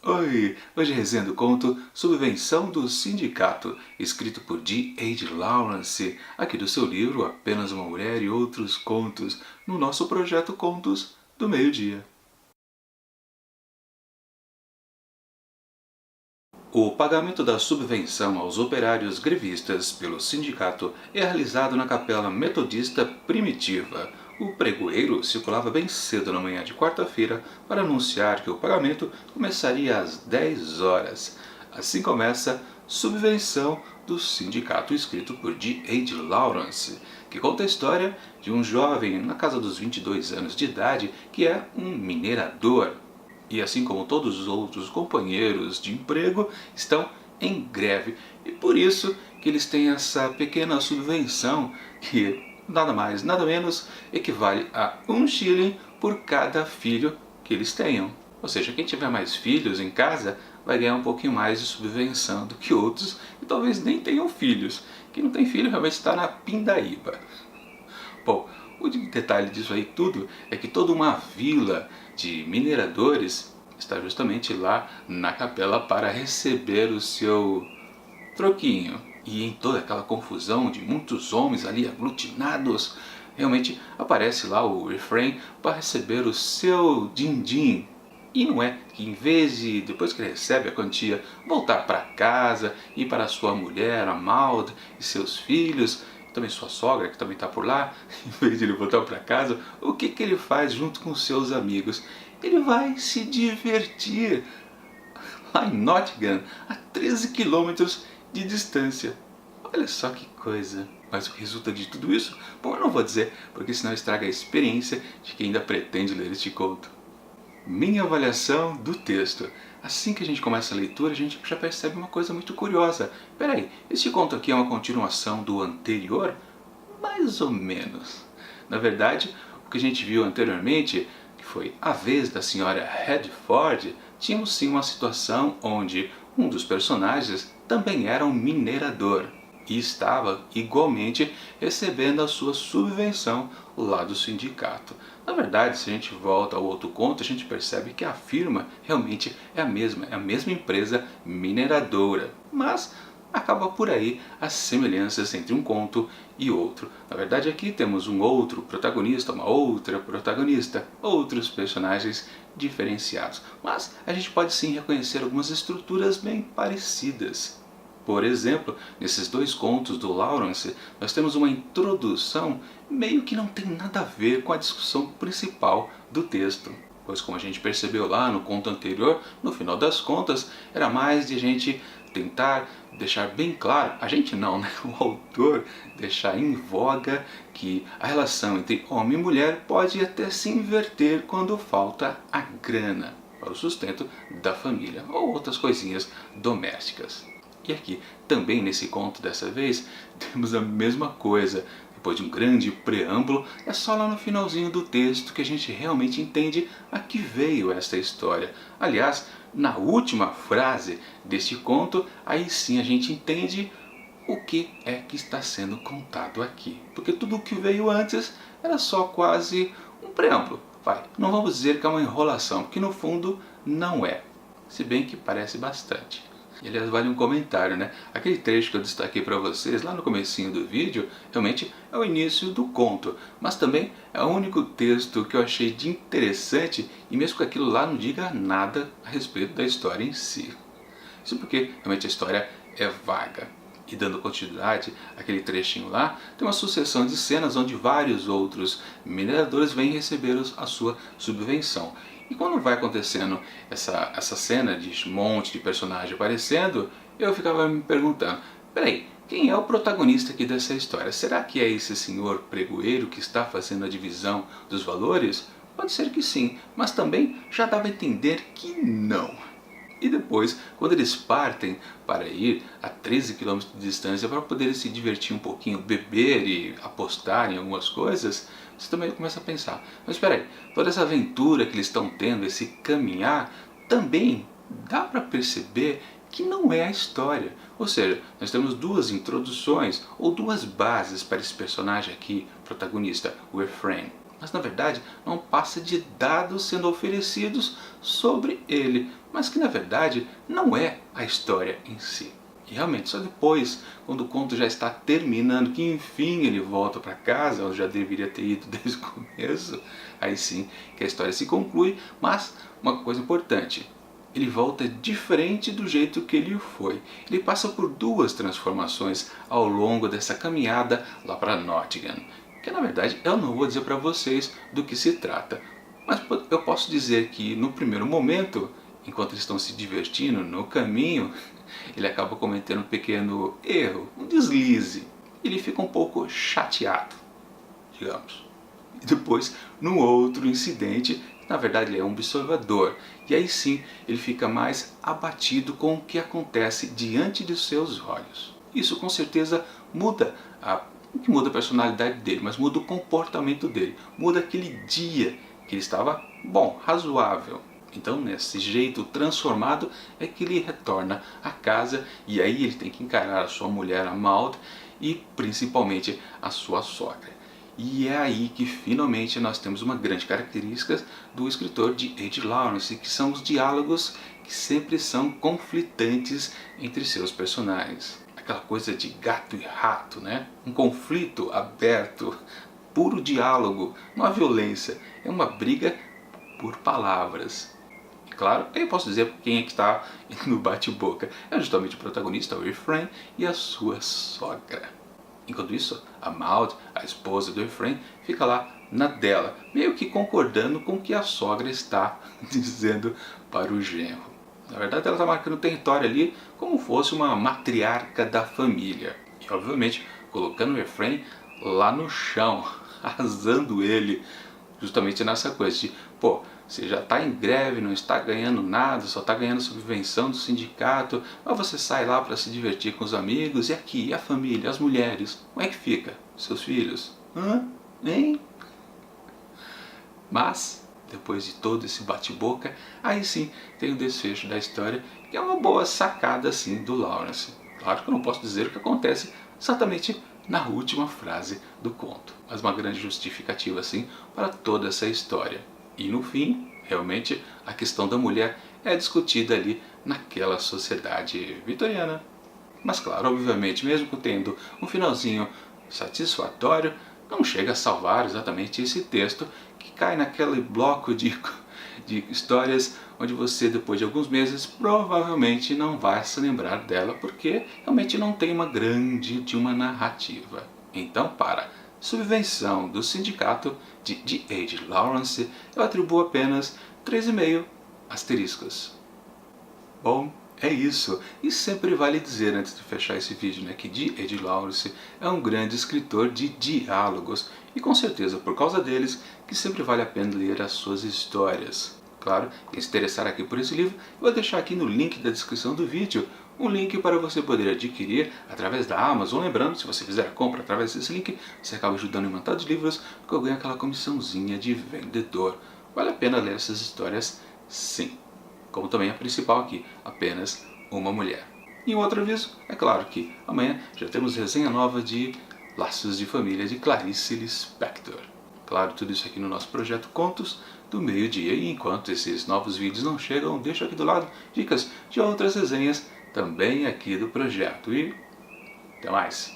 Oi! Hoje resenhando o conto Subvenção do Sindicato, escrito por D.H. Lawrence, aqui do seu livro Apenas uma Mulher e Outros Contos, no nosso projeto Contos do Meio-Dia. O pagamento da subvenção aos operários grevistas pelo sindicato é realizado na Capela Metodista Primitiva. O pregoeiro circulava bem cedo na manhã de quarta-feira para anunciar que o pagamento começaria às 10 horas. Assim começa Subvenção do Sindicato, escrito por D.H. Lawrence, que conta a história de um jovem na casa dos 22 anos de idade que é um minerador. E assim como todos os outros companheiros de emprego, estão em greve. E por isso que eles têm essa pequena subvenção que nada mais, nada menos equivale a 1 shilling por cada filho que eles tenham. Ou seja, quem tiver mais filhos em casa vai ganhar um pouquinho mais de subvenção do que outros que talvez nem tenham filhos. Quem não tem filho realmente está na pindaíba. Bom, o detalhe disso aí tudo é que toda uma vila de mineradores está justamente lá na capela para receber o seu troquinho. E em toda aquela confusão de muitos homens ali aglutinados, realmente aparece lá o refrém para receber o seu din-din. E não é que em vez de, depois que ele recebe a quantia, voltar para casa e para sua mulher, a Maud, e seus filhos, também sua sogra, que também está por lá, em vez de ele voltar para casa, o que ele faz junto com seus amigos? Ele vai se divertir lá em Nottingham, a 13 quilômetros de distância. Olha só que coisa. Mas o que resulta de tudo isso? Bom, eu não vou dizer, porque senão estraga a experiência de quem ainda pretende ler este conto. Minha avaliação do texto. Assim que a gente começa a leitura, a gente já percebe uma coisa muito curiosa. Peraí, este conto aqui é uma continuação do anterior? Mais ou menos. Na verdade, o que a gente viu anteriormente, que foi a vez da senhora Redford, tínhamos sim uma situação onde um dos personagens também era um minerador e estava igualmente recebendo a sua subvenção lá do sindicato. Na verdade, se a gente volta ao outro conto, a gente percebe que a firma realmente é a mesma empresa mineradora, mas acaba por aí as semelhanças entre um conto e outro. Na verdade, aqui temos um outro protagonista, uma outra protagonista, outros personagens diferenciados, mas a gente pode sim reconhecer algumas estruturas bem parecidas. Por exemplo, nesses dois contos do Lawrence, nós temos uma introdução meio que não tem nada a ver com a discussão principal do texto. Pois como a gente percebeu lá no conto anterior, no final das contas, era mais de a gente tentar deixar bem claro, a gente não, né? O autor deixar em voga que a relação entre homem e mulher pode até se inverter quando falta a grana para o sustento da família ou outras coisinhas domésticas. E aqui, também nesse conto dessa vez, temos a mesma coisa. Depois de um grande preâmbulo, é só lá no finalzinho do texto que a gente realmente entende a que veio esta história. Aliás, na última frase deste conto, aí sim a gente entende o que é que está sendo contado aqui. Porque tudo o que veio antes era só quase um preâmbulo. Não vamos dizer que é uma enrolação, porque no fundo não é. Se bem que parece bastante. E aliás, vale um comentário, né? Aquele trecho que eu destaquei para vocês lá no comecinho do vídeo, realmente é o início do conto, mas também é o único texto que eu achei de interessante, e mesmo que aquilo lá não diga nada a respeito da história em si. Isso porque realmente a história é vaga. E dando continuidade àquele trechinho lá, tem uma sucessão de cenas onde vários outros mineradores vêm receber a sua subvenção. E quando vai acontecendo essa cena de um monte de personagem aparecendo, eu ficava me perguntando, peraí, quem é o protagonista aqui dessa história? Será que é esse senhor pregoeiro que está fazendo a divisão dos valores? Pode ser que sim, mas também já dava a entender que não. E depois, quando eles partem para ir a 13 quilômetros de distância para poder se divertir um pouquinho, beber e apostar em algumas coisas, você também começa a pensar, mas espera aí, toda essa aventura que eles estão tendo, esse caminhar, também dá para perceber que não é a história. Ou seja, nós temos duas introduções ou duas bases para esse personagem aqui, protagonista, o Ephraim. Mas na verdade não passa de dados sendo oferecidos sobre ele. mas que na verdade não é a história em si. E realmente, só depois, quando o conto já está terminando, que enfim ele volta para casa, onde já deveria ter ido desde o começo, aí sim que a história se conclui, mas uma coisa importante, ele volta diferente do jeito que ele foi. Ele passa por duas transformações ao longo dessa caminhada lá para Nottingham, que na verdade eu não vou dizer para vocês do que se trata, mas eu posso dizer que no primeiro momento, enquanto eles estão se divertindo no caminho, ele acaba cometendo um pequeno erro, um deslize. Ele fica um pouco chateado, digamos. E depois, no outro incidente, na verdade ele é um observador, e aí sim ele fica mais abatido com o que acontece diante de seus olhos. Isso com certeza muda não que muda a personalidade dele, mas muda o comportamento dele, muda aquele dia que ele estava bom, razoável. Então, nesse jeito transformado é que ele retorna à casa, e aí ele tem que encarar a sua mulher, a Maud, e principalmente a sua sogra. E é aí que finalmente nós temos uma grande característica do escritor de H. Lawrence, que são os diálogos que sempre são conflitantes entre seus personagens. Aquela coisa de gato e rato, né? Um conflito aberto, puro diálogo, não há violência, é uma briga por palavras. E claro, eu posso dizer quem é que está no bate-boca. É justamente o protagonista, o Ephraim, e a sua sogra. Enquanto isso, a Maud, a esposa do Ephraim, fica lá na dela, meio que concordando com o que a sogra está dizendo para o genro. Na verdade, ela está marcando território ali como fosse uma matriarca da família. E, obviamente, colocando o Ephraim lá no chão, arrasando ele, justamente nessa coisa de, pô, você já está em greve, não está ganhando nada, só está ganhando subvenção do sindicato, mas você sai lá para se divertir com os amigos, e aqui, e a família, as mulheres, como é que fica? Seus filhos? Hã? Hein? Mas, depois de todo esse bate-boca, aí sim tem o desfecho da história, que é uma boa sacada assim do Lawrence. Claro que eu não posso dizer o que acontece exatamente na última frase do conto, mas uma grande justificativa assim para toda essa história. E no fim, realmente, a questão da mulher é discutida ali naquela sociedade vitoriana. Mas claro, obviamente, mesmo tendo um finalzinho satisfatório, não chega a salvar exatamente esse texto que cai naquele bloco de histórias onde você, depois de alguns meses, provavelmente não vai se lembrar dela, porque realmente não tem uma uma narrativa. Então, para Subvenção do Sindicato de D.H. Lawrence, eu atribuo apenas 3,5 asteriscos. Bom, é isso. E sempre vale dizer, antes de fechar esse vídeo, né, que D.H. Lawrence é um grande escritor de diálogos, e com certeza por causa deles que sempre vale a pena ler as suas histórias. Claro, quem se interessar aqui por esse livro, eu vou deixar aqui no link da descrição do vídeo um link para você poder adquirir através da Amazon. Lembrando, se você fizer a compra através desse link, você acaba ajudando em montar os livros, porque eu ganho aquela comissãozinha de vendedor. Vale a pena ler essas histórias, sim. Como também a principal aqui, apenas uma mulher. E um outro aviso, é claro que amanhã já temos resenha nova de Laços de Família de Clarice Lispector. Claro, tudo isso aqui no nosso projeto Contos do Meio-Dia. E enquanto esses novos vídeos não chegam, deixo aqui do lado dicas de outras resenhas também aqui do projeto. E até mais!